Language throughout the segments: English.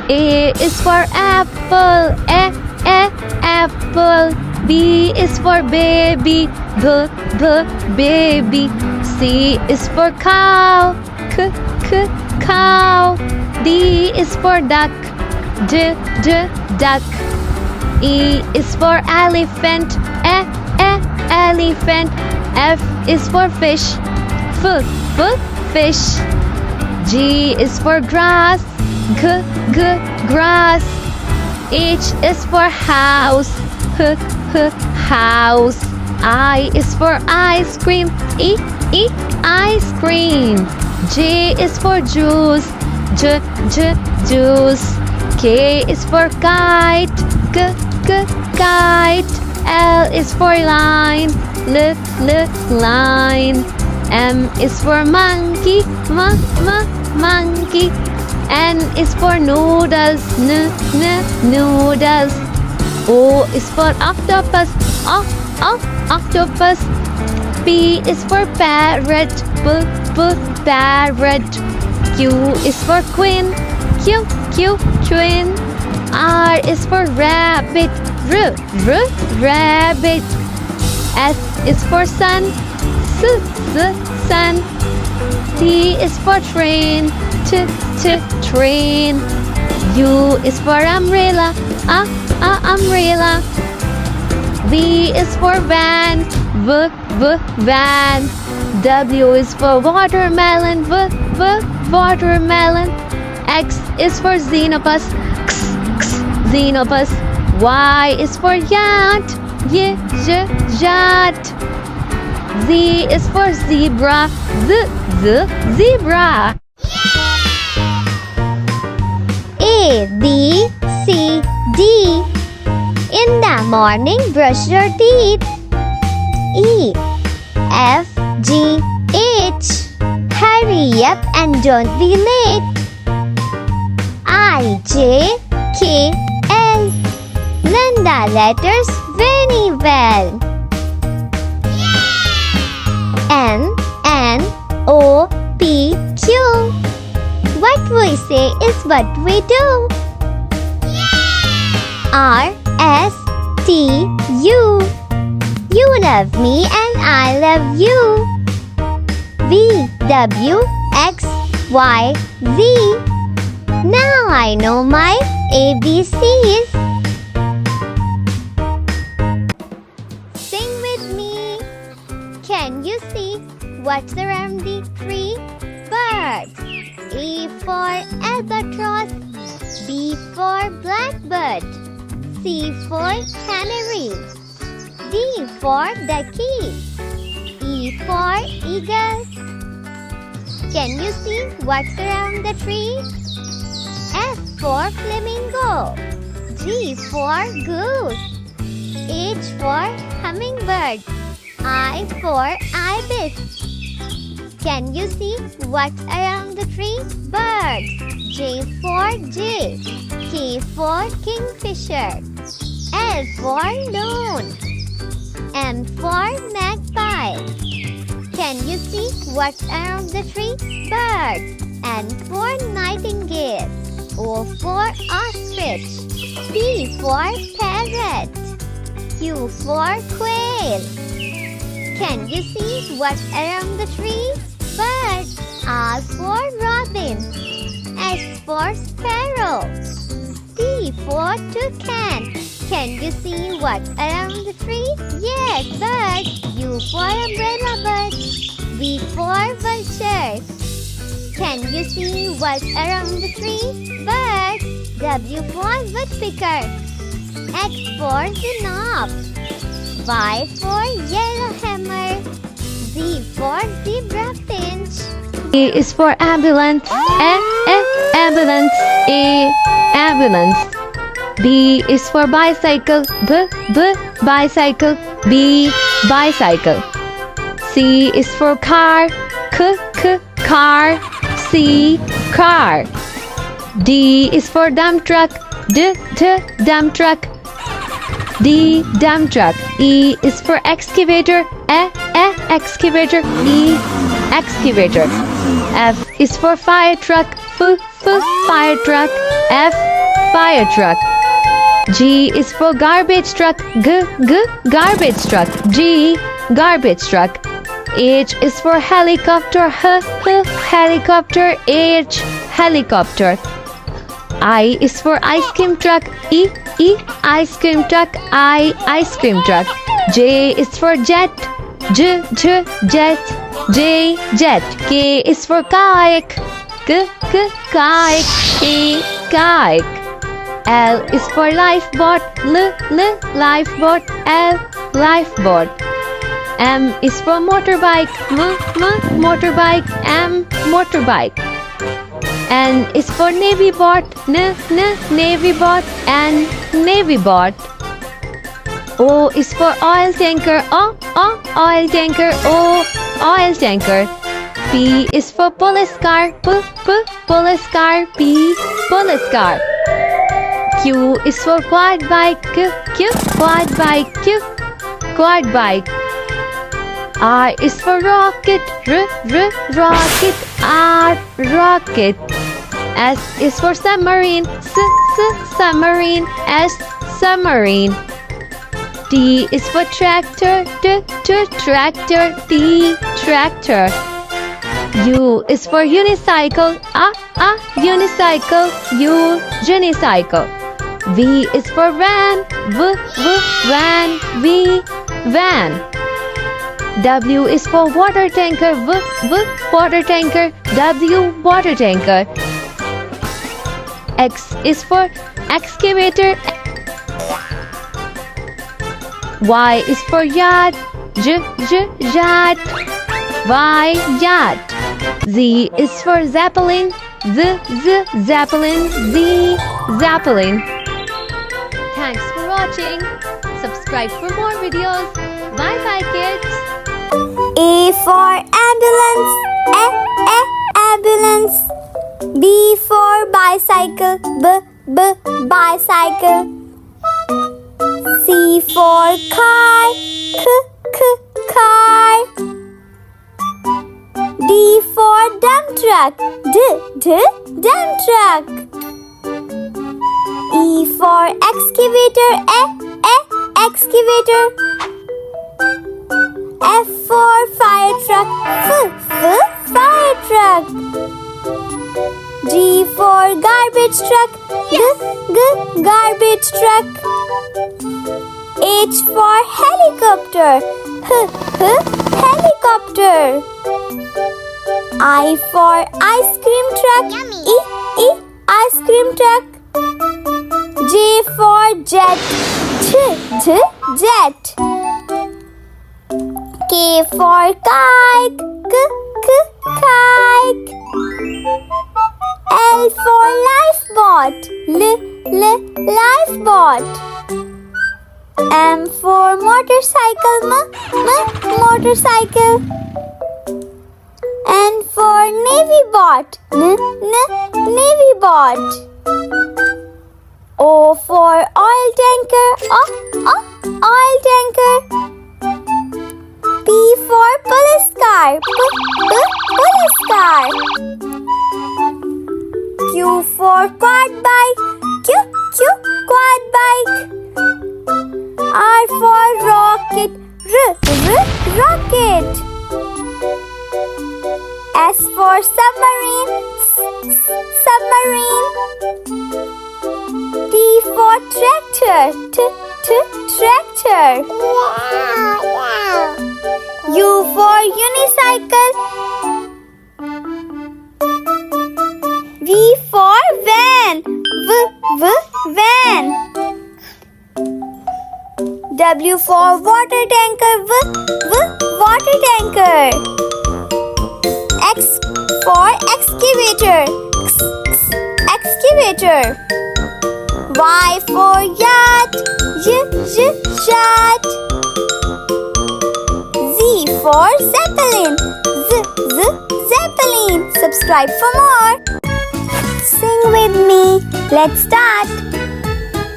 A is for apple, apple. B is for baby, baby. C is for cow, cow. D is for duck, duck. E is for elephant, elephant. F is for fish, fish. G is for grass, grass. H is for house, house. I is for ice cream, ice cream. J is for juice, juice. K is for kite, kite. L is for line, line. M is for monkey, monkey. N is for noodles, noodles. O is for octopus, octopus. P is for parrot, parrot. Q is for queen, queen. R is for rabbit, rabbit. S is for sun, sun. T is for train, train. U is for umbrella, umbrella. V is for van, van. W is for watermelon, watermelon. X is for xenopus, xenopus. Y is for yacht, yacht. Z is for zebra, zebra. A, B, C, D. In the morning, brush your teeth. E, F, G, H. Hurry up and don't be late. I, J, K, L. Learn the letters very well. N, O, P, Q. What we say is what we do. R, S, T, U. You love me and I love you. V, W, X, Y, Z. Now I know my ABCs. Sing with me. Can you see what's around the tree? Birds. A for albatross. B for blackbird. C for canary. D for ducky. E for eagle. Can you see what's around the tree? F for flamingo. G for goose. H for hummingbird. I for ibis. Can you see what's around the tree? Birds. J for jay. K for kingfisher. L for loon. M for magpie. Can you see what's around the tree? Birds. N for nightingale. O for ostrich. P for parrot. Q for quail. Can you see what's around the tree? Birds. R for robin. S for sparrow. T for toucan. Can you see what's around the tree? Yes, birds. U for umbrella bird. V for vulture. Can you see what's around the tree? Birds. W for woodpecker. X for knob. Y for yellowhammer. Z for zebra finch. A is for ambulance, ambulance. A, ambulance. B is for bicycle, bicycle. B, bicycle. C is for car, car. C, car. D is for dump truck, dump truck. D, dump truck. E is for excavator, excavator. E, excavator. F is for fire truck, fire truck. F, fire truck. G is for garbage truck. Garbage truck. G, garbage truck. H is for helicopter. Helicopter. H, helicopter. I is for ice cream truck. E, ice cream truck. I, ice cream truck. J is for jet. Jet. J, jet. K is for kayak. Kayak. K, kayak. L is for lifeboat. Lifeboat. L, lifeboat. M is for motorbike. Motorbike. M, motorbike. N is for navy bot. Navy bot. N, navy bot. O is for oil tanker. Oil tanker. O, oil tanker. P is for police car. Police car. P, police car. Q is for quad bike. Quad bike. Quad bike. R is for rocket. Rocket. R, rocket. S is for submarine. Submarine. S, submarine. T is for tractor. Tractor. T, tractor. U is for unicycle. Unicycle. U, unicycle. V is for van. Van. V, van. W is for water tanker. Water tanker. W, water tanker. X is for excavator. Y is for yacht. Yacht. Y, yacht. Z is for zeppelin. Zeppelin. Z, zeppelin. Thanks for watching. Subscribe for more videos. Bye bye, kids. A for ambulance. Ambulance. B for bicycle. Bicycle. C for car. Car. D for dump truck. Dump truck. E for excavator. Excavator. F for fire truck. Fire truck. G for garbage truck. Garbage truck. H for helicopter. Helicopter. I for ice cream truck. Ice cream truck. J for jet. Jet. K for kite. Kite. L for lifeboat. Lifeboat. M for motorcycle. Motorcycle. N for navy bot. Navy bot. O for oil tanker. Oil tanker. P for police car. Police car. Q for quad bike. Quad bike. R for rocket. Rocket. S for submarine. Submarine. T for tractor. Tractor. U for unicycle. V for van. Van. W for water tanker. Water tanker. X for excavator. Excavator. Y for yacht. Yacht. Z for zeppelin. Zeppelin. Subscribe for more. Sing with me. Let's start.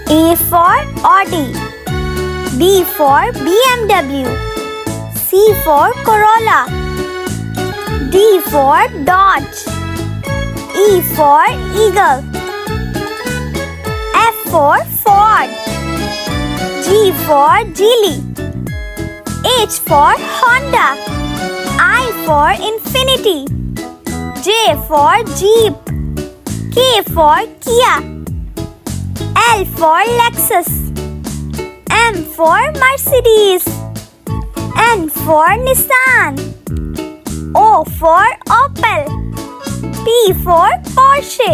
A for Audi. B for BMW. C for Corolla. D for Dodge. E for Eagle. for Ford. G for Geely. H for Honda. I for Infinity. J for Jeep. K for Kia. L for Lexus. M for Mercedes. N for Nissan. O for Opel. P for Porsche.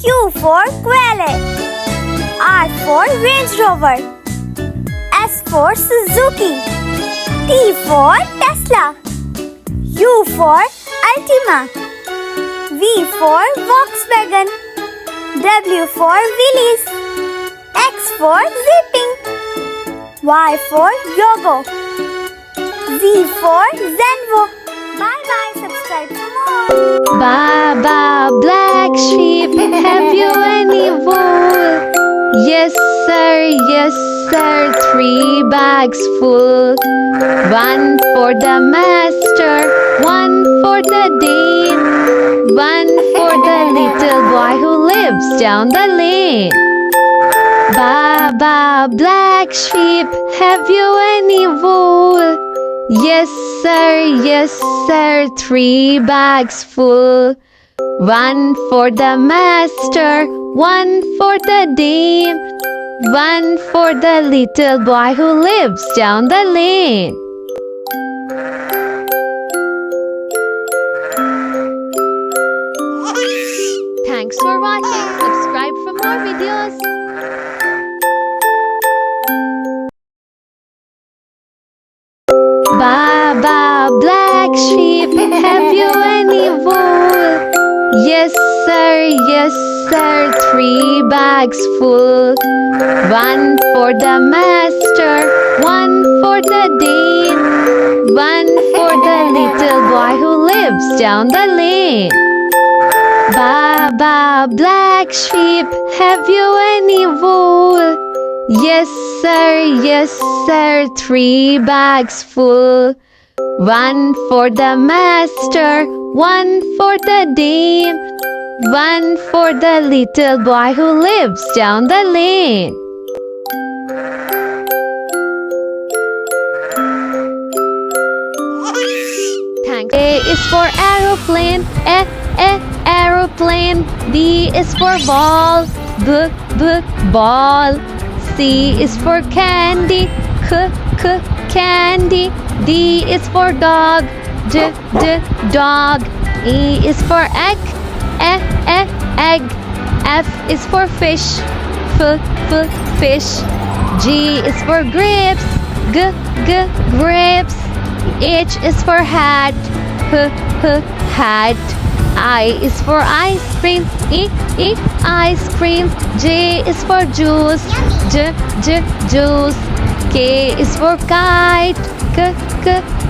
Q for Quayle. R for Range Rover. S for Suzuki. T for Tesla. U for Altima. V for Volkswagen. W for Willys. X for Zipping. Y for Yogo. Z for Zenvo. Bye bye, subscribe for more. Baba, black sheep, have you any wool? Yes, sir, 3 bags full. 1 for the master, 1 for the dame, 1 for the little boy who lives down the lane. Baba, black sheep, have you any wool? Yes, sir, 3 bags full. 1 for the master, 1 for the dame, 1 for the little boy who lives down the lane. Thanks for watching. Subscribe for more videos. Baba, black sheep, have you any wool? Yes, sir, 3 bags full. 1 for the master, 1 for the dame, 1 for the little boy who lives down the lane. Baba, black sheep, have you any wool? Yes, sir, 3 bags full. 1 for the master, 1 for the dame, 1 for the little boy who lives down the lane. Thanks. A is for aeroplane, aeroplane. B is for ball, ball. C is for candy, candy. D is for dog, dog. E is for egg, egg. F is for fish, fish. G is for grapes, grapes. H is for hat, hat. I is for ice cream, ice cream. J is for juice, juice. K is for kite,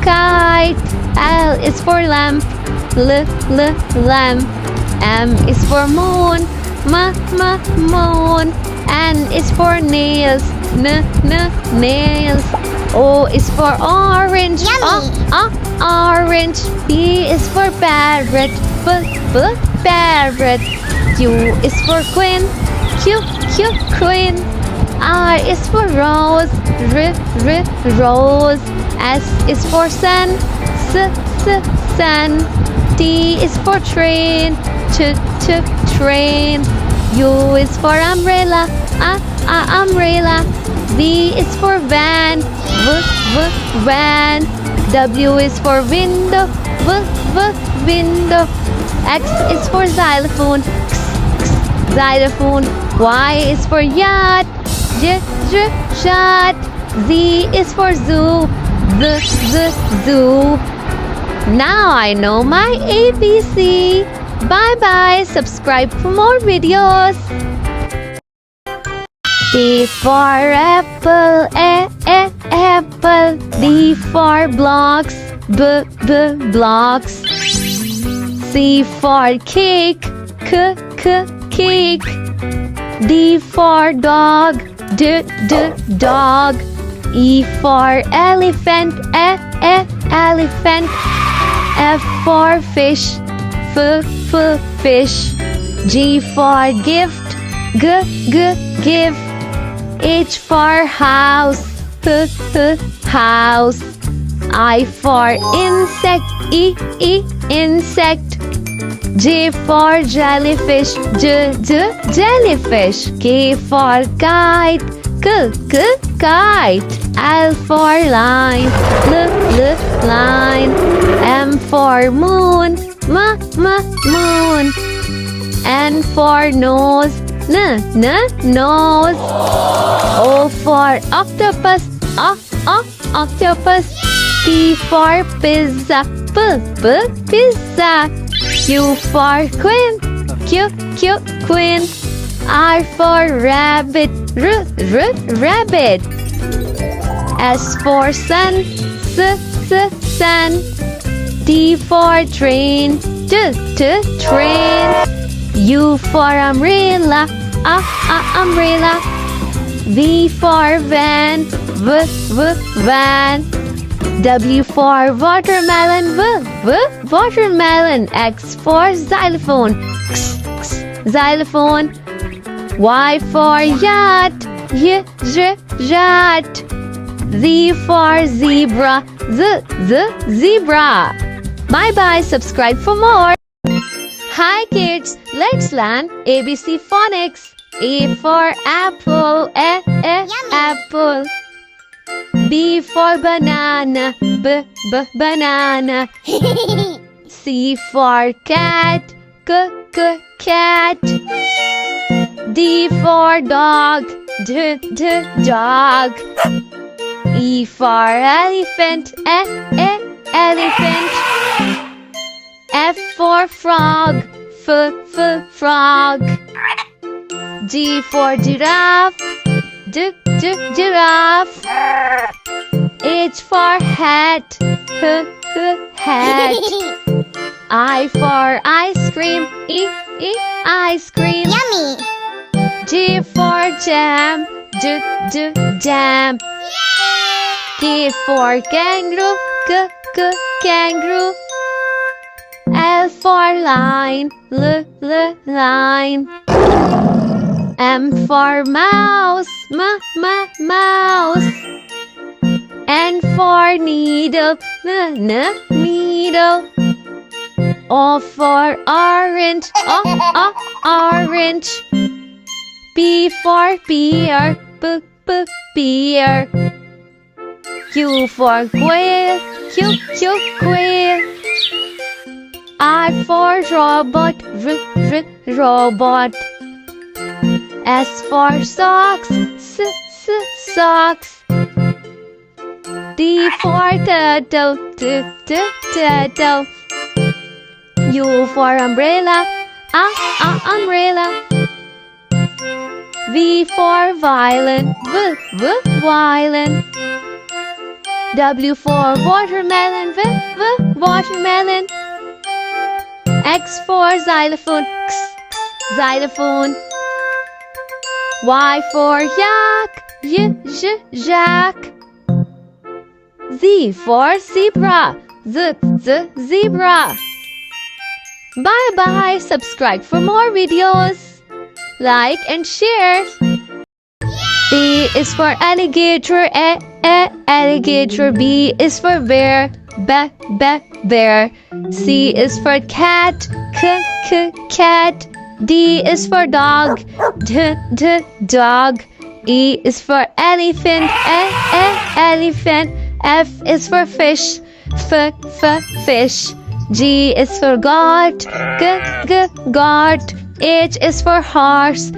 kite. L is for lamp, lamp. M is for moon, moon. N is for nails, nails. O is for orange, orange. P is for parrot, parrot. Q is for queen, queen. R is for rose, rose. S is for sun, sun. T is for train, train. U is for umbrella, umbrella. V is for van, van. W is for window, window. X is for xylophone, xylophone. Y is for yacht, yacht. Z is for zoo, zoo. Now I know my ABC. Bye bye. Subscribe for more videos. A for apple, apple. B for blocks, blocks. C for cake, cake. D for dog, dog. E for elephant, elephant. F for fish, fish. G for gift, give. H for house, house. I for insect, insect. J for jellyfish, jellyfish. K for kite, kite. L for line, line. M for moon, moon. N for nose, nose. O for octopus, octopus. P for pizza, pizza. Q for queen, queen. R for rabbit, rabbit. S for sun, sun. T for train, train. U for umbrella, umbrella. V for van, van. W for watermelon, watermelon. X for xylophone, xylophone. Y for yacht, yacht. Z for zebra, zebra. Bye-bye, subscribe for more. Hi kids, let's learn ABC phonics. A for apple, apple. B for banana, banana. C for cat, cat. D for dog, dog. E for elephant, elephant. F for frog, frog. G for giraffe, giraffe. H for hat, hat. I for ice cream, ice cream. Yummy! J for jam, jam. K for kangaroo, kangaroo. L for line, line. M for mouse, mouse. N for needle, needle. O for orange, orange. P for pear, pear. Q for quail, quail. R for robot, robot. S for socks, socks. T for turtle, turtle. U for umbrella, umbrella. V for violin, violin. W for watermelon, watermelon. X for xylophone, xylophone. Y for yak, yak. Z for zebra, zebra. Bye bye. Subscribe for more videos. Like and share. A is for alligator, alligator. B is for bear, bear. C is for cat, cat. D is for dog, dog. E is for elephant, elephant. F is for fish, fish. G is for goat, goat. H is for horse,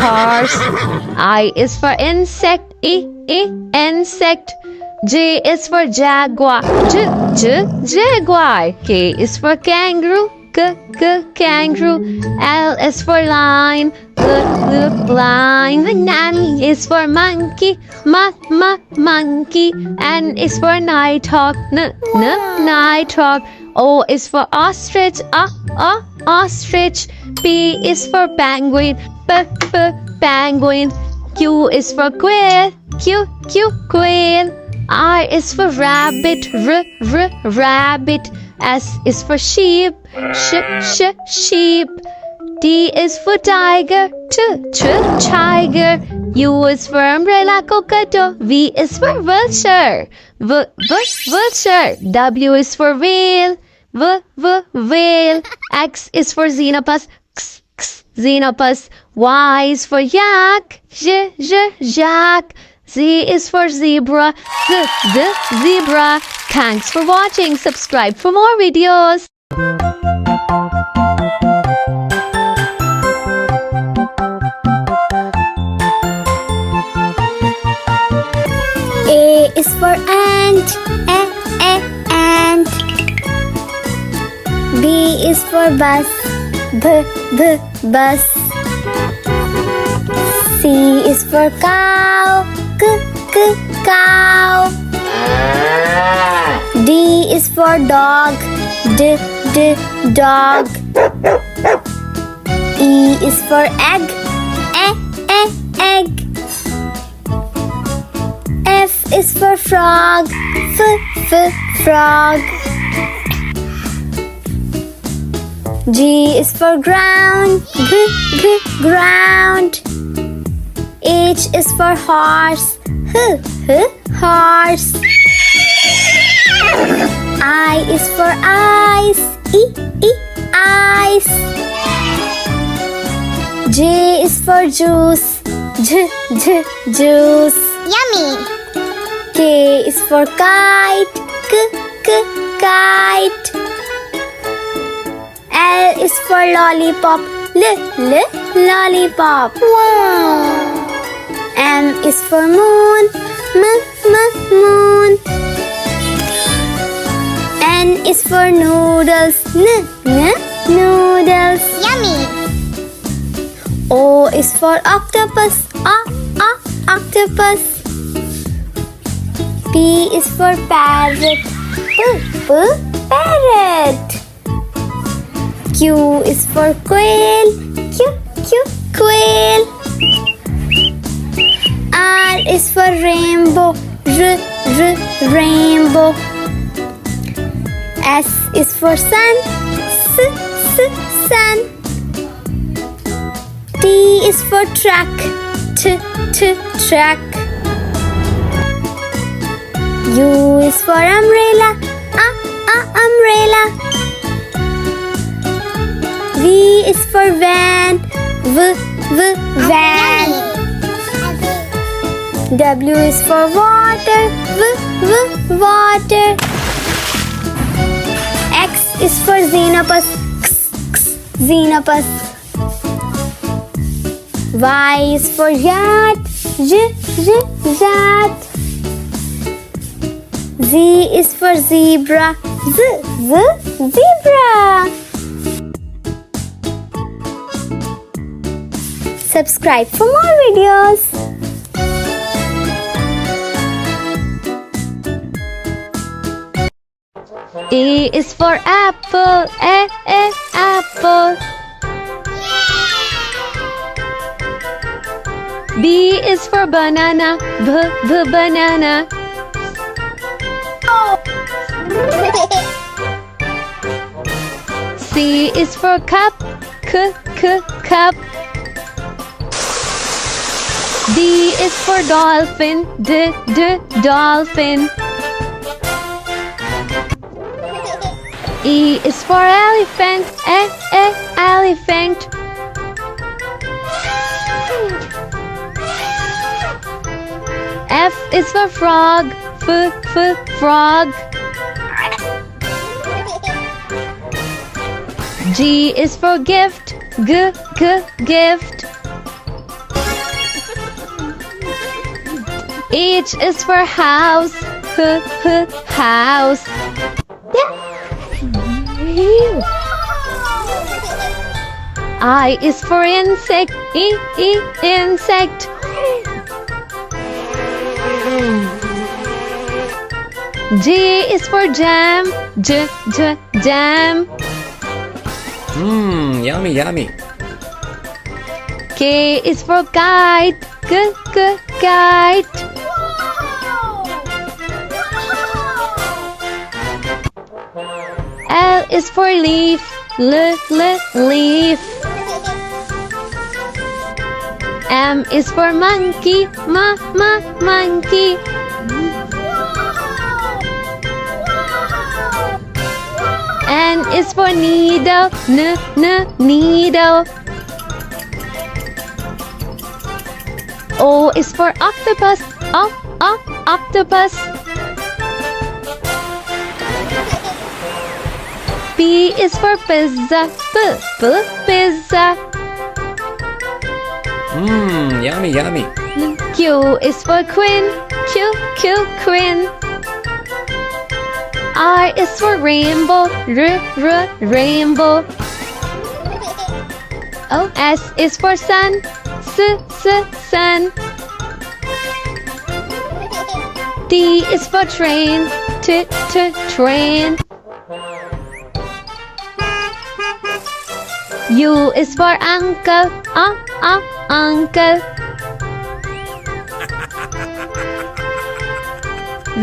horse. I is for insect, insect. J is for jaguar, jaguar. K is for kangaroo, kangaroo. L is for lion, line. N is for monkey, monkey. N is for nighthawk, nighthawk. O is for ostrich, ostrich. P is for penguin, penguin. Q is for quail, quail. R is for rabbit, rabbit. S is for sheep, sheep. T is for tiger, tiger. U is for umbrella, cockatoo. V is for vulture, vulture. W is for whale, whale. X is for xenopus, xenopus. Y is for yak, yak. Z is for zebra, zebra. Thanks for watching. Subscribe for more videos. A is for ant, ant. B is for bus, bus. C is for cow, cow. D is for dog, dog. E is for egg, egg. F is for frog, frog. G is for ground, ground. H is for horse, horse. I is for eyes, eyes. J is for juice, juice. Yummy! K is for kite, kite. L is for lollipop, lollipop. Wow! M is for moon, moon. N is for noodles, noodles. Yummy! O is for octopus, octopus. P is for parrot, parrot. Q is for quail, quail. R is for rainbow, rainbow. S is for sun, sun. T is for truck, truck. U is for umbrella, umbrella. V is for van, van. W is for water, water. X is for xenopus, xenopus. Y is for yacht, yacht. Z is for zebra, zebra. Subscribe for more videos. A is for apple, apple. B is for banana, banana. C is for cup, cup. D is for dolphin, dolphin. E is for elephant, elephant. F is for frog, frog. G is for gift, gift. H is for house, house. I is for insect, insect. J is for jam, jam. Yummy, yummy. K is for kite, kite. L is for leaf, leaf. M is for monkey, monkey. N is for needle, needle. O is for octopus, octopus. P is for pizza, pizza. Yummy, yummy. Q is for queen, queen. R is for rainbow, rainbow. O, S is for sun, sun. T is for train, train. U is for uncle, uncle.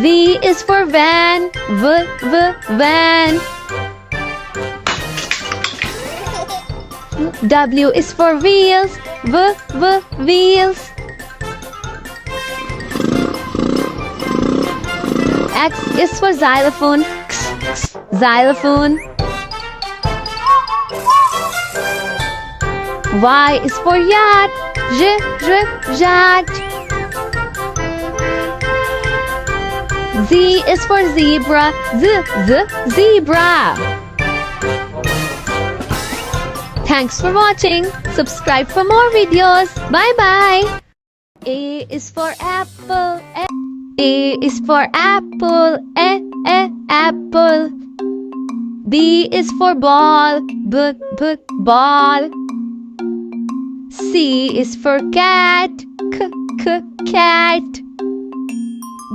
V is for van, van. W is for wheels, wheels. X is for xylophone, xylophone. Y is for yacht, yacht. Z is for zebra, zebra. Thanks for watching. Subscribe for more videos. Bye-bye. A is for apple, A is for apple, apple. B is for ball, ball. C is for cat, cat.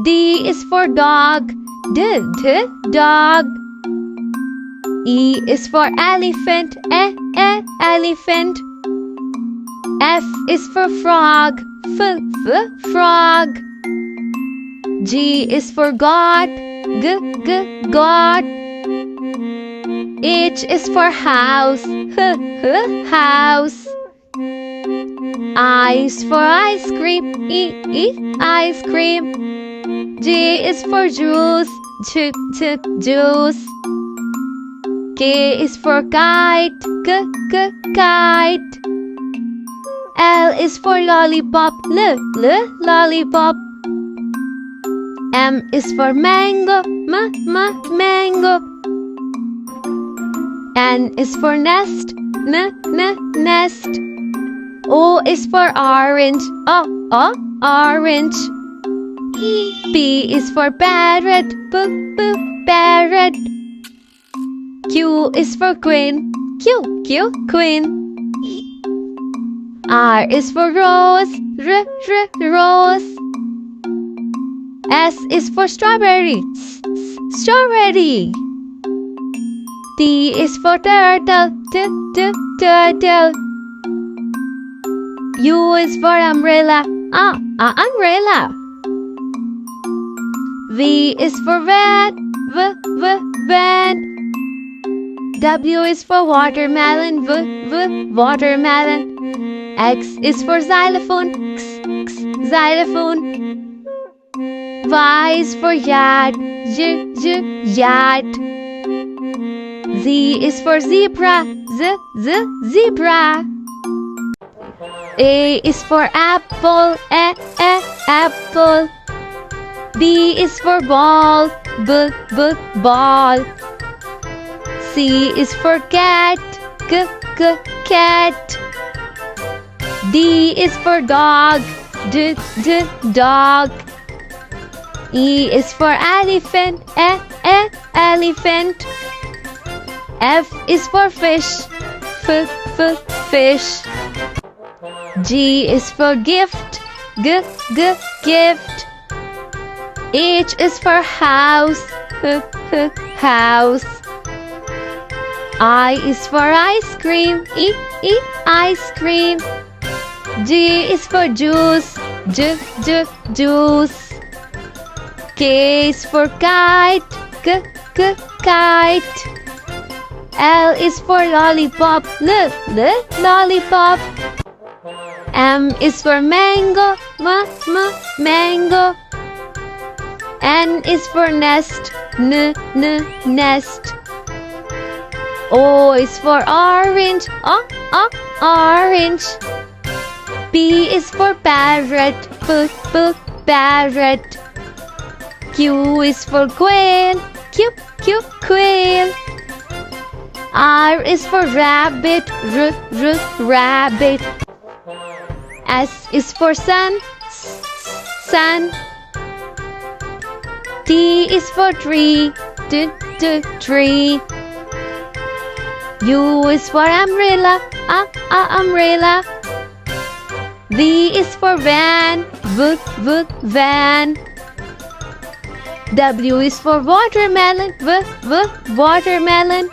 D is for dog, dog. E is for elephant, elephant. F is for frog, frog. G is for God, God. H is for house, house. I is for ice cream, ice cream. J is for juice, juice. K is for kite, kite. L is for lollipop, lollipop. M is for mango, mango. N is for nest, nest. O is for orange, orange. P is for parrot, parrot. Q is for queen, queen. R is for rose, rose. S is for strawberry, strawberry. T is for turtle, turtle. U is for umbrella, umbrella. V is for van, van. W is for watermelon, watermelon. X is for xylophone, xylophone. Y is for yacht, yacht. Z is for zebra, zebra. A is for apple, apple. B is for ball, ball. C is for cat, cat. D is for dog, dog. E is for elephant, elephant. F is for fish, fish. G is for gift, gift. H is for house, house. I is for ice cream, ice cream. J is for juice, juice. K is for kite, kite. L is for lollipop, lollipop. M is for mango, mango. N is for nest, nest. O is for orange, orange. P is for parrot, parrot. Q is for quail, quail. R is for rabbit, rabbit. S is for sun, sun. T is for tree, tree. U is for umbrella, umbrella. V is for van, van. W is for watermelon, watermelon.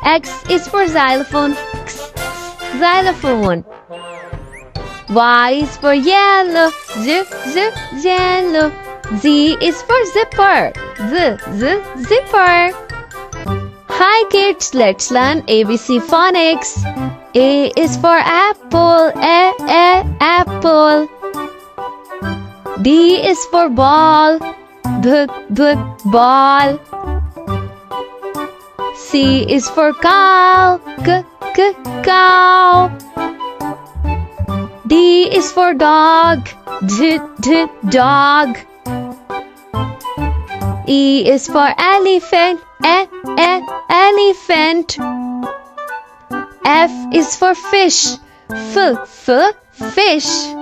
X is for xylophone, xylophone. Y is for yellow, yellow. Z is for zipper, zipper. Hi kids, let's learn ABC phonics. A is for apple, apple. B is for ball, ball. C is for cow, cow. D is for dog, dog. E is for elephant, elephant. F is for fish, fish.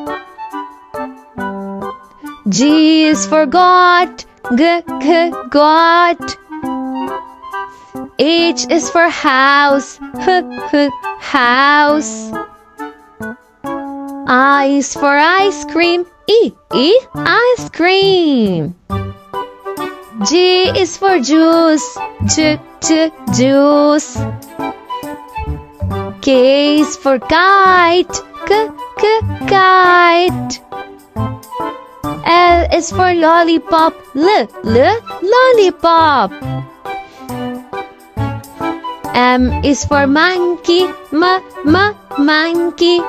G is for goat, goat. H is for house, house. I is for ice cream, ice cream. J is for juice, juice. K is for kite, kite. L is for lollipop, lollipop. M is for monkey, monkey.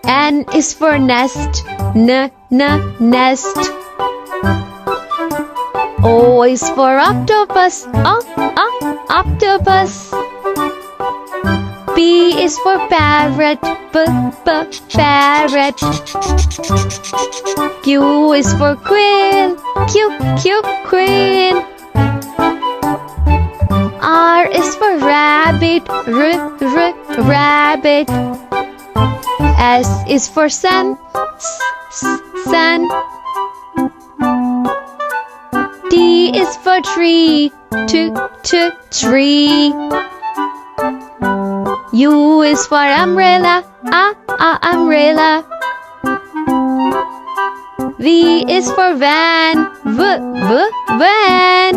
N is for nest, nest. O is for octopus, octopus. P is for parrot, parrot. Q is for quail, quail. R is for rabbit, rabbit. S is for sun, sun. T is for tree, tree. U is for umbrella, umbrella. V is for van, van.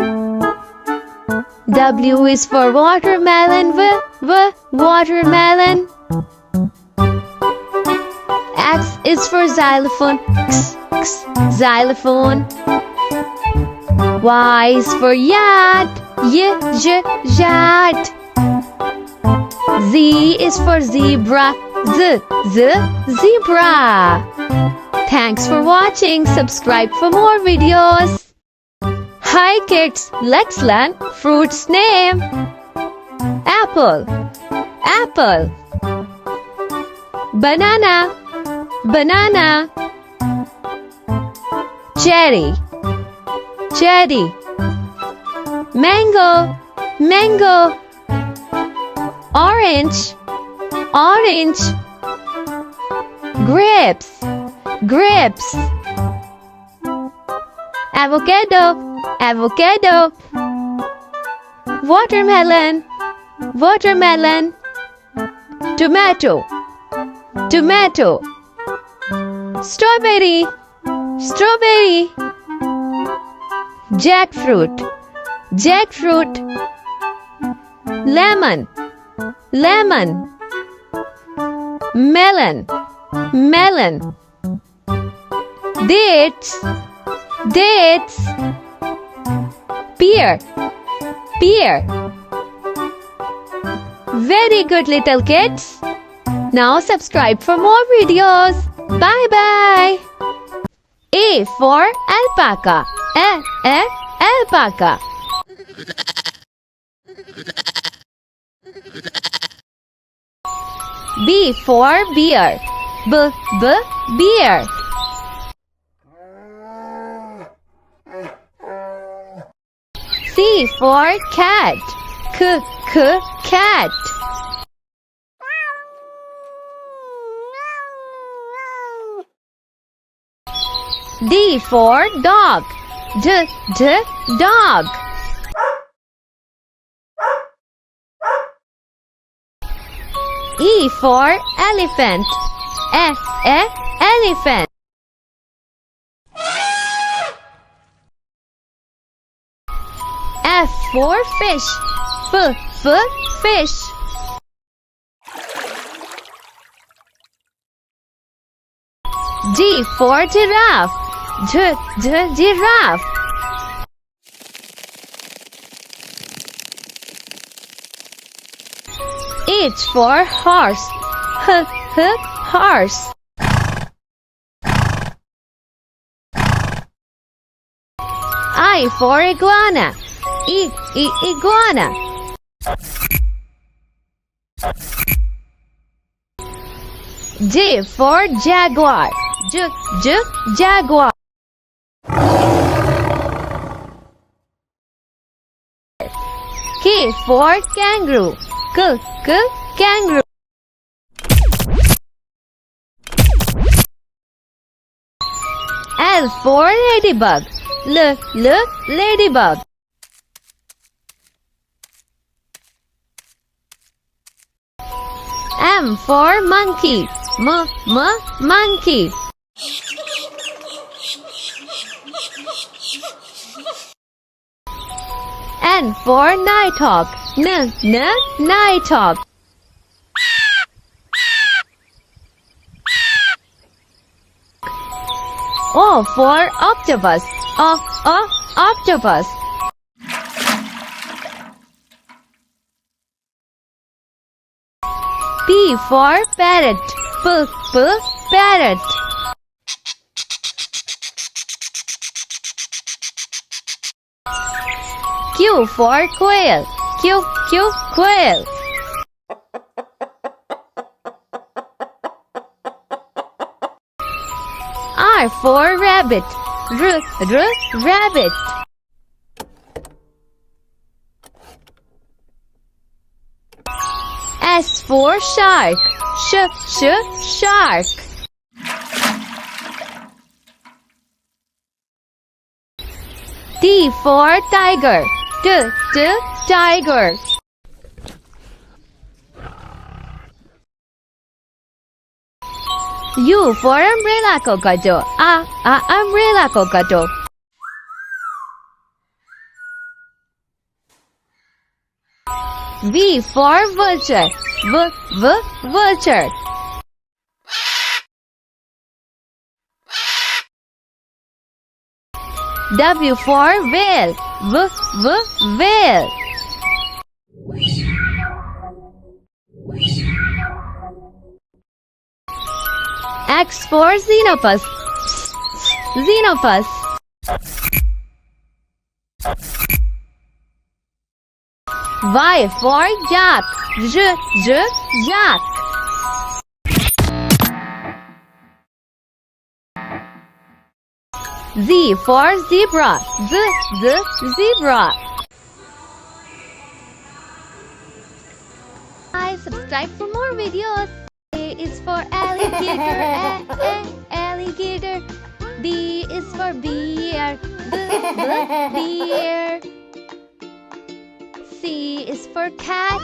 W is for watermelon, watermelon. X is for xylophone, xylophone. Y is for yacht, yacht. Z is for zebra, zebra. Thanks for watching. Subscribe for more videos. Hi kids, let's learn fruits name. Apple, apple. Banana, banana. Cherry, cherry. Mango, mango. Orange, orange. Grapes, grapes. Avocado, avocado. Watermelon, watermelon. Tomato, tomato. Strawberry, strawberry. Jackfruit, jackfruit. Lemon, lemon. Melon, melon. Dates, dates. Pear, pear. Very good little kids. Now subscribe for more videos. Bye bye. A for alpaca. Alpaca. B for bear. Bear. C for cat. Cat. D for dog. Dog. E for elephant. Elephant. F for fish. Fish. G for giraffe. Giraffe. H for horse. Horse. I for iguana. Iguana. J for jaguar. Jaguar. K for kangaroo. Kangaroo. L for ladybug. Ladybug. M for monkey. Monkey. N for nighthawk. Nighthawk. O for octopus. Octopus. P for parrot. Parrot. Q for quail. Quail. R for rabbit. Rabbit. S for shark. Shark. T for tiger. Tiger. U for umbrella cockatoo. Umbrella cockatoo. V for vulture. Vulture. W for whale. Whale. X for xenopus. Xenopus. Y for yak. Yak. Z for zebra. Zebra. Subscribe for more videos. A is for alligator. Alligator. B is for bear. Bear. C is for cat.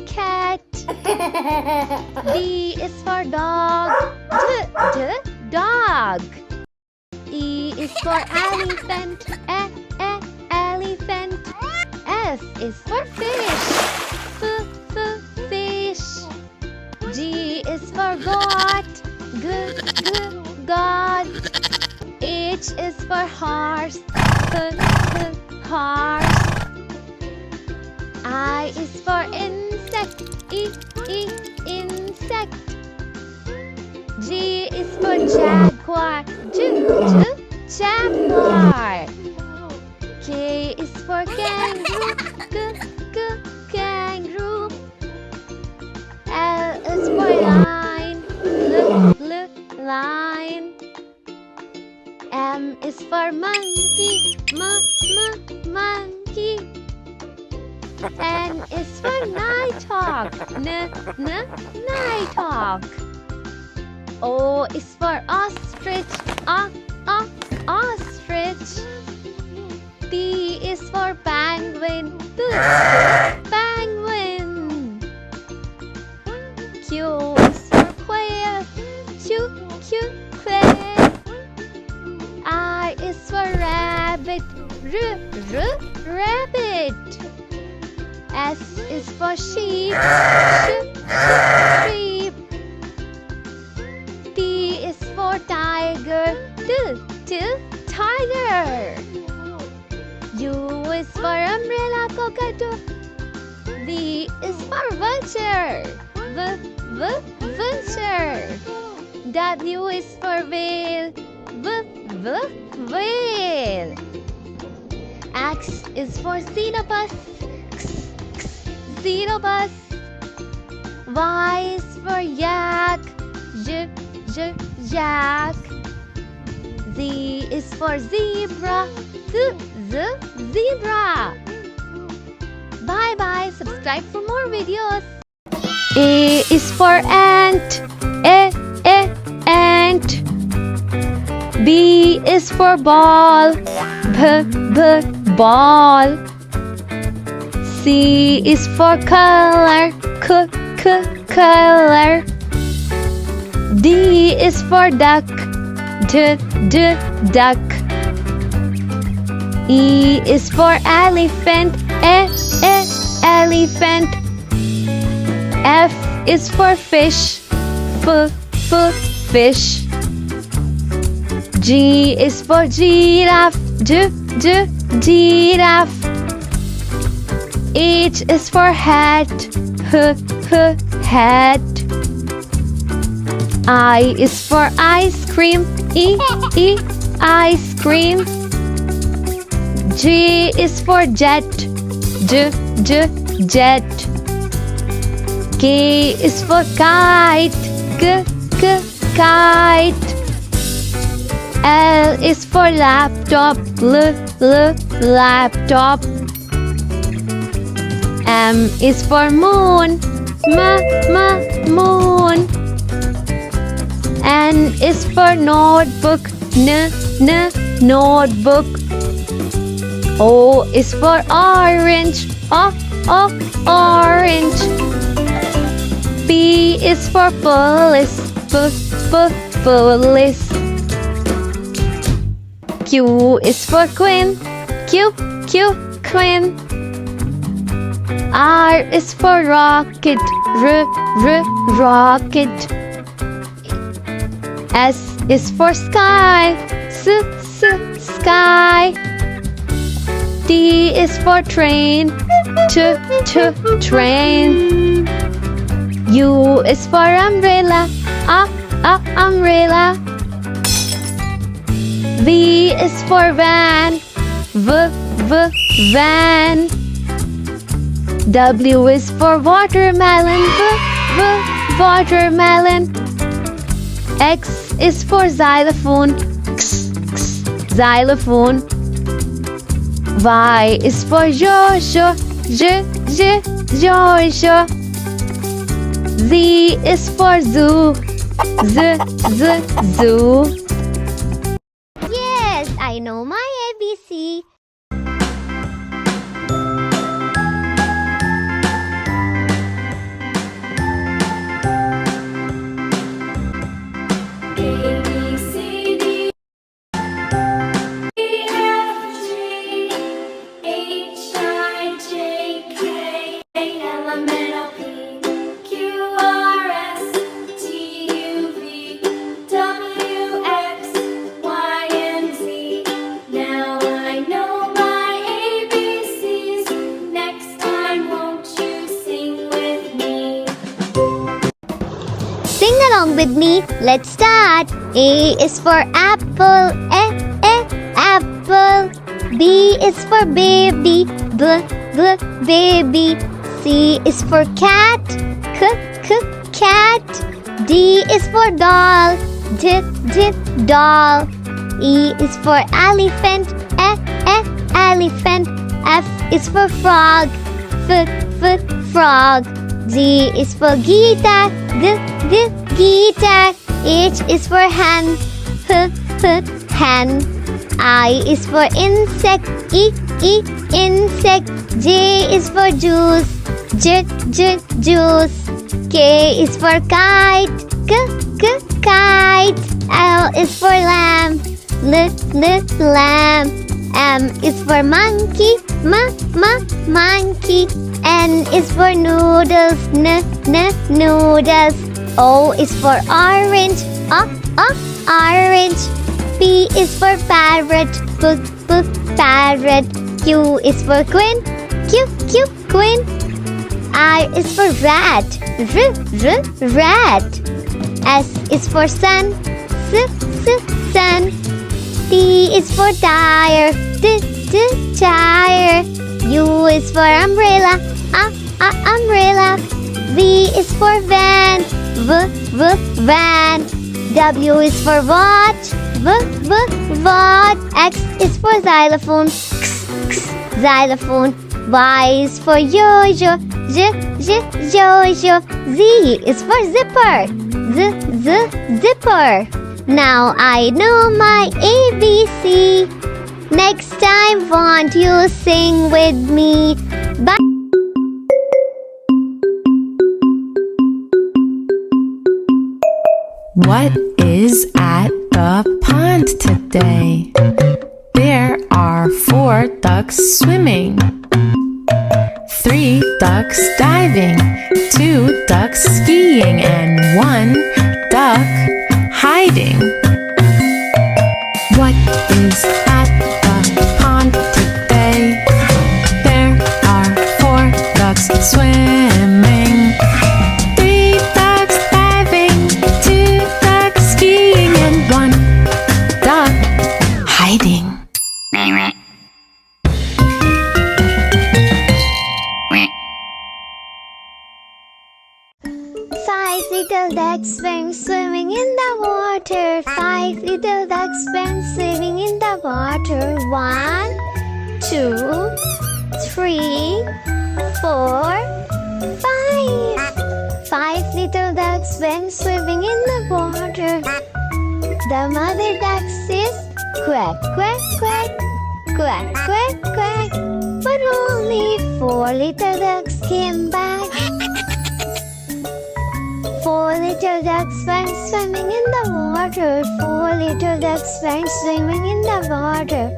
Cat. D is for dog. Dog. E is for elephant. Elephant. F is for fish. Fish. G is for goat. Goat. H is for horse. Horse. I is for insect. insect. G is for jaguar. Jaguar. K is for kangaroo. Kangaroo. L is for lion. Lion. M is for monkey. Monkey. N is for nighthawk. Nighthawk. O is for ostrich. Ostrich. P is for penguin. Penguin. Q is for quail. Quail. R is for rabbit. Rabbit. S is for sheep. Sheep. T is for tiger. Tiger. U is for umbrella, cockatoo. V is for vulture. Vulture. W is for whale. Whale. X is for xenopus. Xenopus. Y is for yak. Yak. Z is for zebra. Zebra. Bye bye. Subscribe for more videos. A is for ant. Ant. B is for ball. Ball. C is for color. Color. D is for duck. Duck. E is for elephant. Elephant. F is for fish. Fish. G is for giraffe. Giraffe. H is for hat. Hat. I is for ice cream. Ice cream. J is for jet. Jet. K is for kite. Kite. L is for laptop. Laptop. M is for moon. Moon. N is for notebook. Notebook. O is for orange. Orange. P is for police. Police. Q is for queen. Queen. R is for rocket. Rocket. S is for sky. Sky. T is for train. Train. U is for umbrella. Umbrella. V is for van. Van. W is for watermelon. Watermelon. X is for xylophone. Xylophone. Y is for Jojo. Jojo. Z is for zoo. Zoo. Yes, I know my ABC. I know with me. Let's start. A is for apple. Apple. B is for baby. Baby. C is for cat. Cat. D is for doll. Doll. E is for elephant. Elephant. F is for frog. Frog. G is for guitar. Guitar. H is for hen. Hen. I is for insect. Insect. J is for juice. Juice. K is for kite. Kite. L is for lamb. Lamb. M is for monkey. Monkey. N is for noodles. Noodles. O is for orange. Orange. P is for parrot. Parrot. Q is for queen. Queen. R is for rat. Rat. S is for sun. Sun. T is for tire. Tire. U is for umbrella. Umbrella. V is for van. Van. W is for watch. Watch. X is for xylophone. Xylophone. Y is for yo-yo. Yo-yo. Z is for zipper. Zipper. Now I know my ABC. Next time, won't you sing with me? Bye. What is at the pond today? There are 4 ducks swimming, 3 ducks diving, 2 ducks skiing, and 1 duck hiding. What is at the pond today? There are 4 ducks swimming, 3 ducks diving, 2 ducks skiing, and 1 duck hiding. 5 little ducks went swimming in the water. 5 little ducks went swimming in the water. 1, 2, 3, 4, 5. 5 little ducks went swimming in the water. The mother duck says, quack, quack, quack, quack, quack, quack. But only 4 little ducks came back. 4 little ducks went swimming in the water. 4 little ducks went swimming in the water.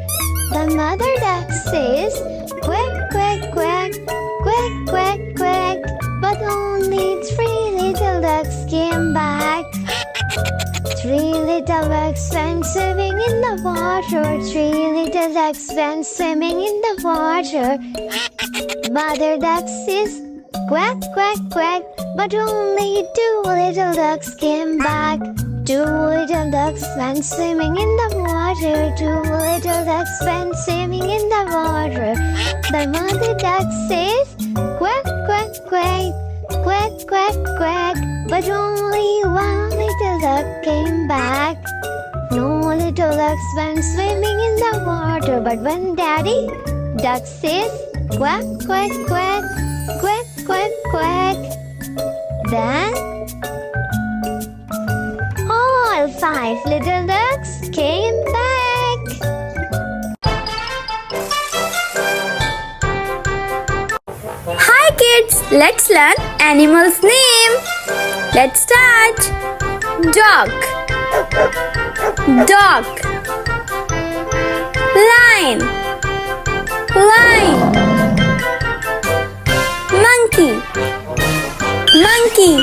The mother duck says, quack, quack, quack, quack, quack, quack. But only 3 little ducks came back. 3 little ducks went swimming in the water. 3 little ducks went swimming in the water. Mother duck says, quack, quack, quack. But only 2 little ducks came back. 2 little ducks went swimming in the water. 2 little ducks went swimming in the water. The mother duck says, quack, quack, quack, quack, quack, quack. But only 1 little duck came back. No little ducks went swimming in the water. But when Daddy duck says, quack, quack, quack, quack, quack, quack, then all 5 little ducks came back. Hi kids, let's learn animals' name. Let's start. Dog. Dog. Lion. Lion. Monkey. Monkey.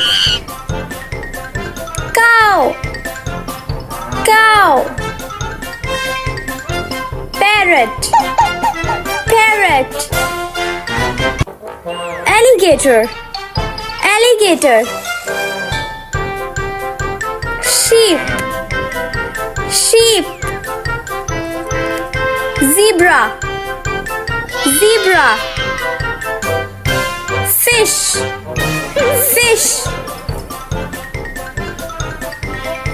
Cow. Cow. Parrot. Parrot. Alligator. Alligator. sheep, sheep. Zebra, zebra. Fish, fish.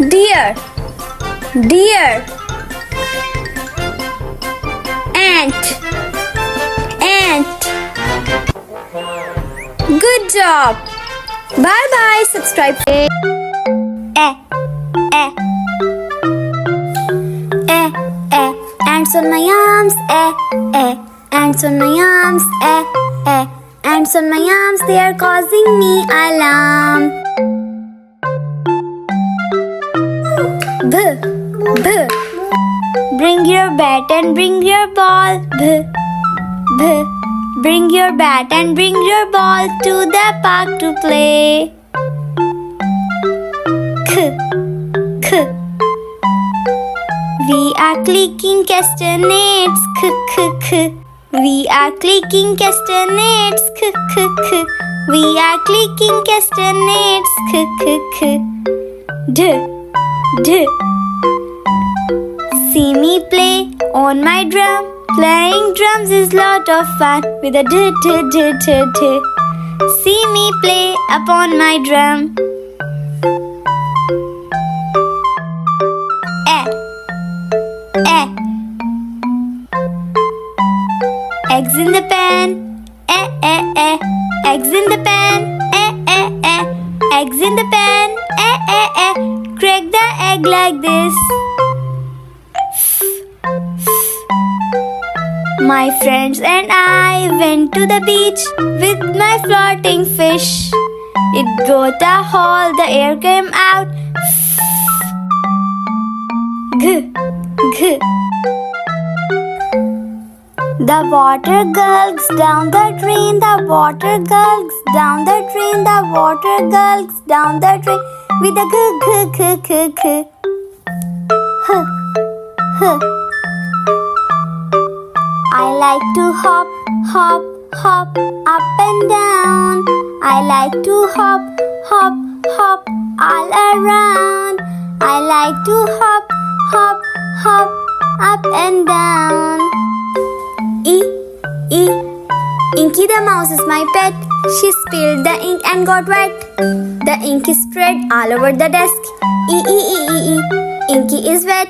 Deer, deer. Ant, ant. Good job. Bye bye. Subscribe. Ants on my arms. Ants on my arms. Ants on my arms. They are causing me alarm. Bring your bat and bring your ball. Bring your bat and bring your ball to the park to play. We are clicking castanets. We are clicking castanets. We are clicking castanets. See me play on my drum. Playing drums is lot of fun with a d. See me play upon my drum. Eggs in the pan. Eggs in the pan. Eggs in the pan. Crack the egg like this. My friends and I went to the beach with my floating fish. It got a hole, the air came out. The water gurgles down the drain, the water gurgles down the drain, the water gurgles down the drain with a g. I like to hop, hop, hop up and down. I like to hop, hop, hop all around. I like to hop, hop, hop up and down. Inky the mouse is my pet. She spilled the ink and got wet. The ink is spread all over the desk. Inky is wet.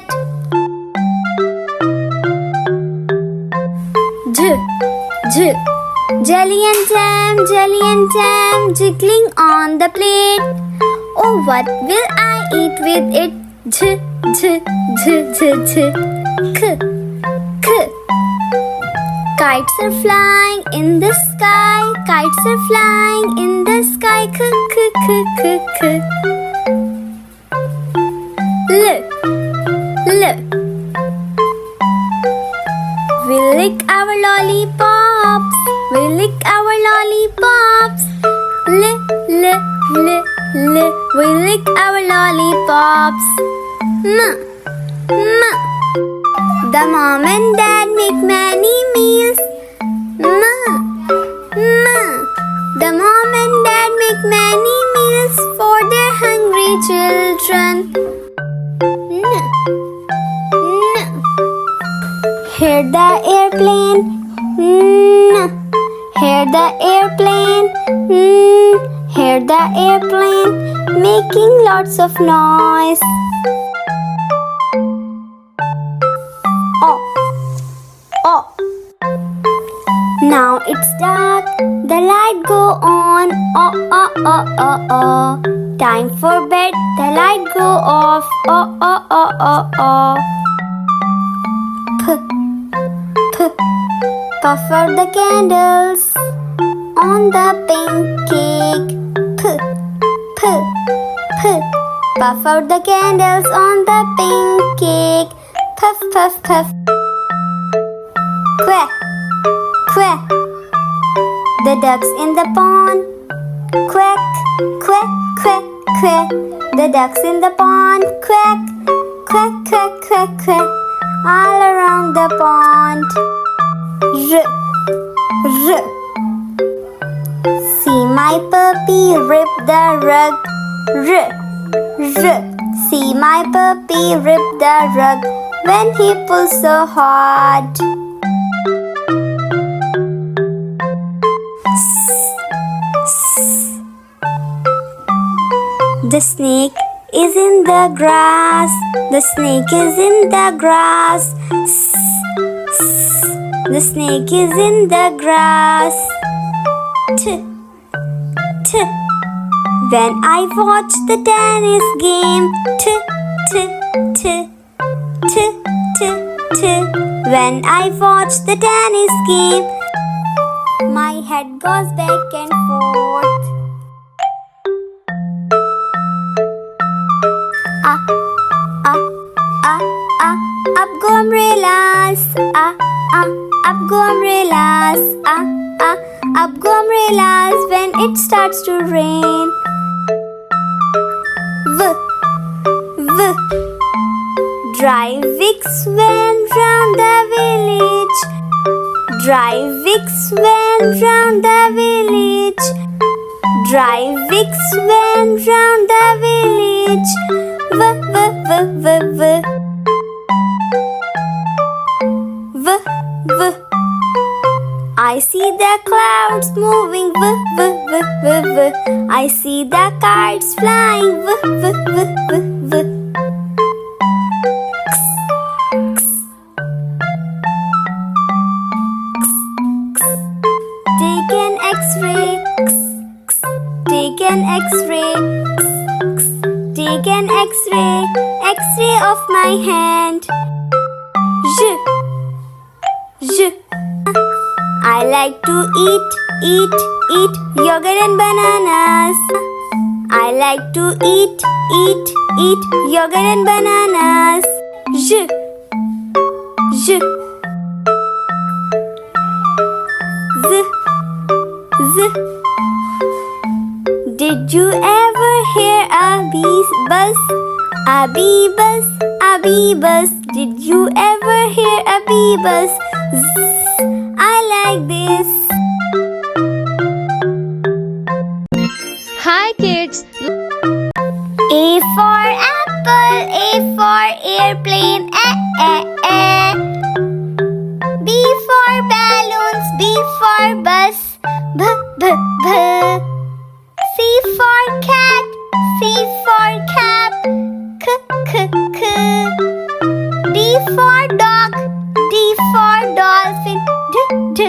Jelly and jam, jiggling on the plate. Oh, what will I eat with it? Kites are flying in the sky. Kites are flying in the sky. Look. We'll lick our lollipops. We'll lick our lollipops. We'll lick our lollipops. The mom and dad make many meals. The mom and dad make many meals for their hungry children. Hear the airplane. Hear the airplane. Hear the airplane making lots of noise. Oh. Now it's dark. The light go on. Oh. Time for bed. The light go off. Oh. Puff out the candles on the pink cake. Puff out the candles on the pink cake. Puff. Quack. The ducks in the pond. Quack. The ducks in the pond. Quack. All around the pond. R. See my puppy rip the rug. See my puppy rip the rug when he pulls so hard. The snake is in the grass. The snake is in the grass. The snake is in the grass. When I watch the tennis game, when I watch the tennis game, my head goes back and forth. Up go umbrellas, up go umbrellas, up go umbrellas when it starts to rain. Dry wicks went round the village. Dry wicks went round the village. Dry wicks went round the village. I see the clouds moving. I see the kites flying. Take an X-ray. Take an X-ray. Take an X-ray. X-ray of my hand. I like to eat yogurt and bananas. I like to eat yogurt and bananas. Did you ever hear a bee buzz? A bee buzz, a bee buzz. Did you ever hear a bee buzz? I like this. Hi kids. A for apple, A for airplane, B for balloons, B for bus, B. C for cat, C for cap, K. D for dog, D for dolphin, D.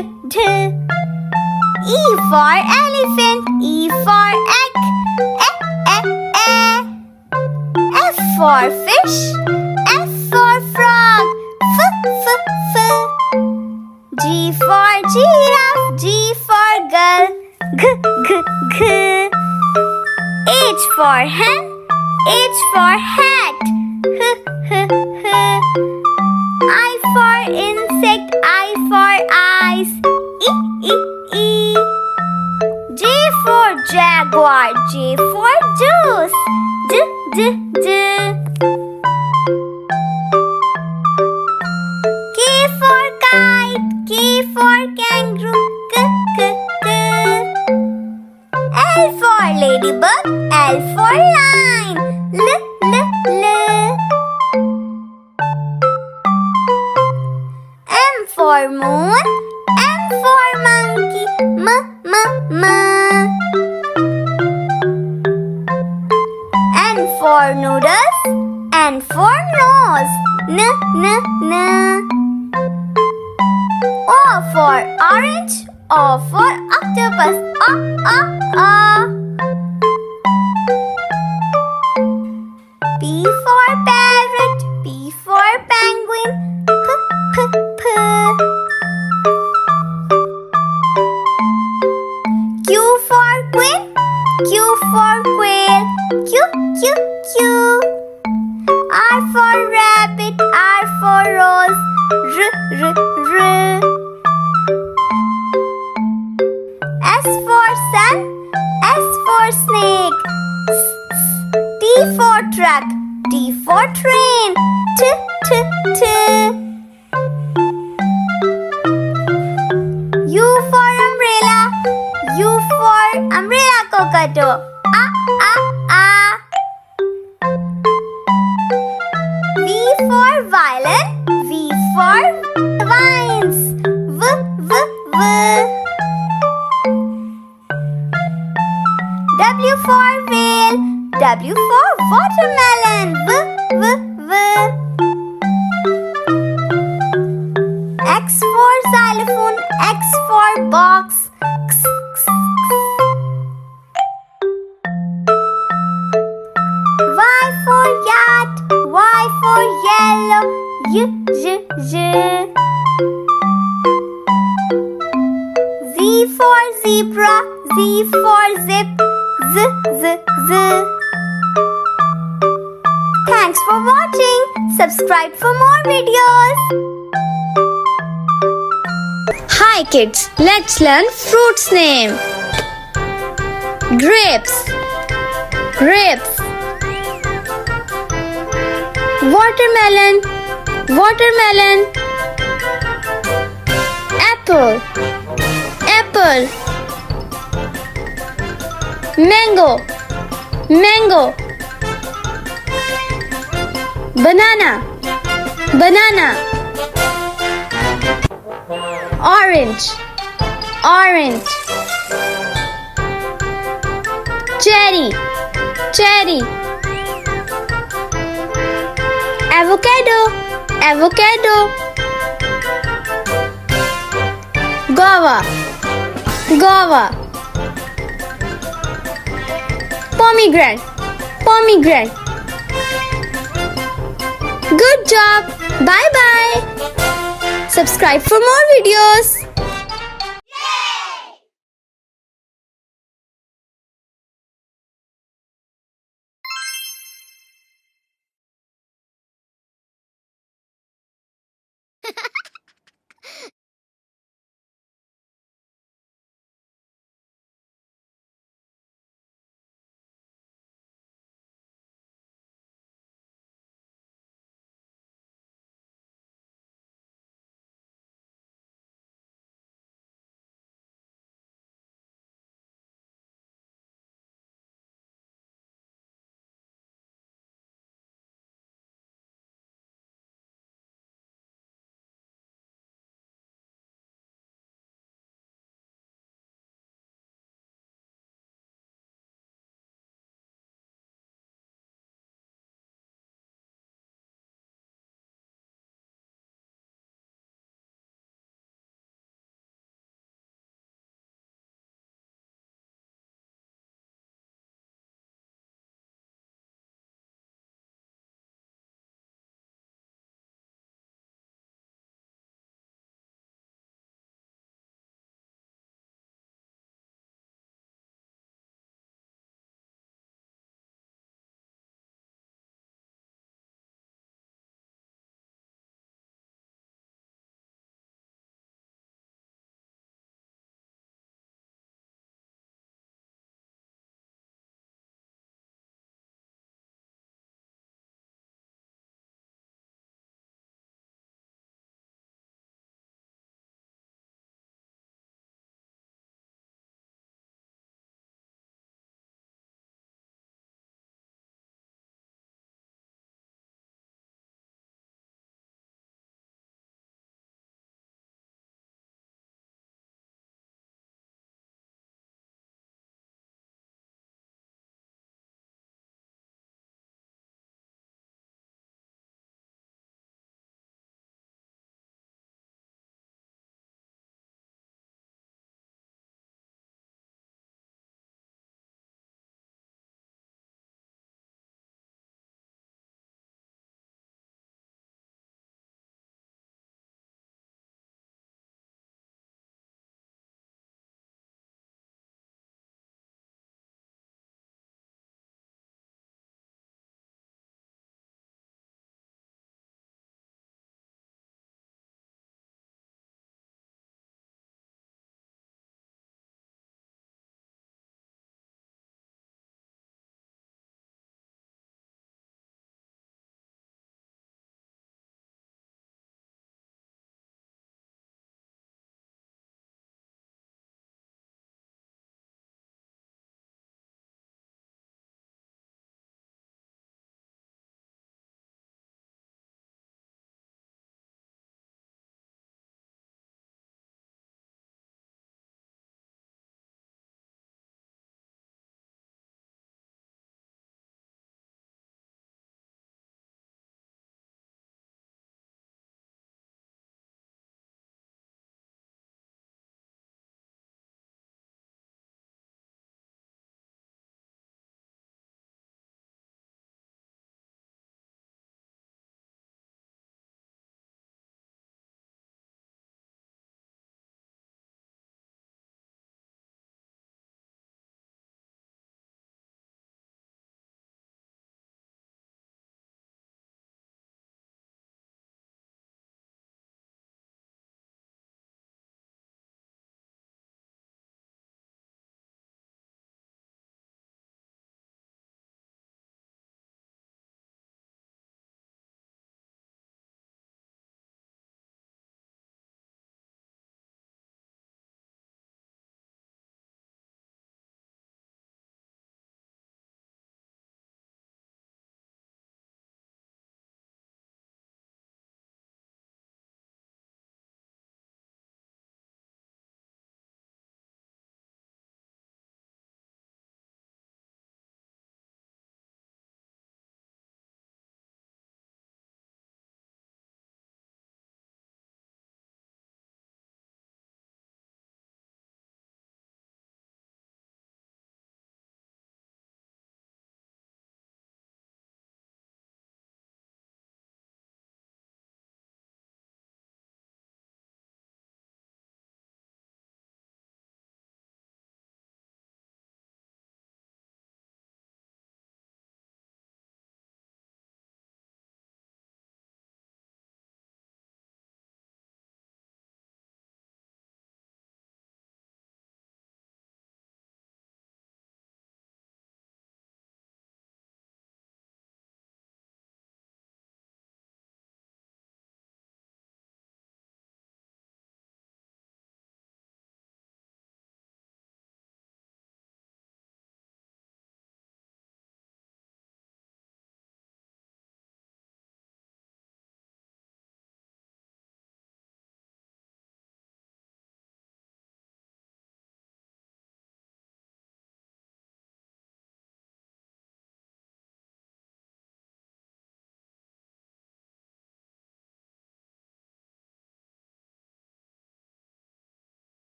E for elephant, E for egg, F for fish, F for frog, F. G for giraffe, G for girl, G. H for hen, H for hat, H. I for insect, I for eyes, E. J for jaguar, J for juice, D. K for kite, K for kangaroo, K. L for ladybug, L for lion, L. M for moon, M for monkey, M. N for noodles, N for nose, N. O for orange, O for octopus, O. P for parrot, P for penguin, P. Q for queen, Q for quail, Q. R for rabbit, R for rose, R. S for sun, S for snake, T for truck, T for train, T. U for umbrella, U for umbrella cockatoo, A. W for watermelon. W. X for xylophone. X for box. X. Y for yacht. Y for yellow. Y. Z for zebra. Z for zip. Z. Thanks for watching. Subscribe for more videos. Hi kids, let's learn fruits name. Grapes. Watermelon. Apple. Mango. Banana. Orange. Cherry. Avocado. Guava. Pomegranate. Good job. Bye. Subscribe for more videos.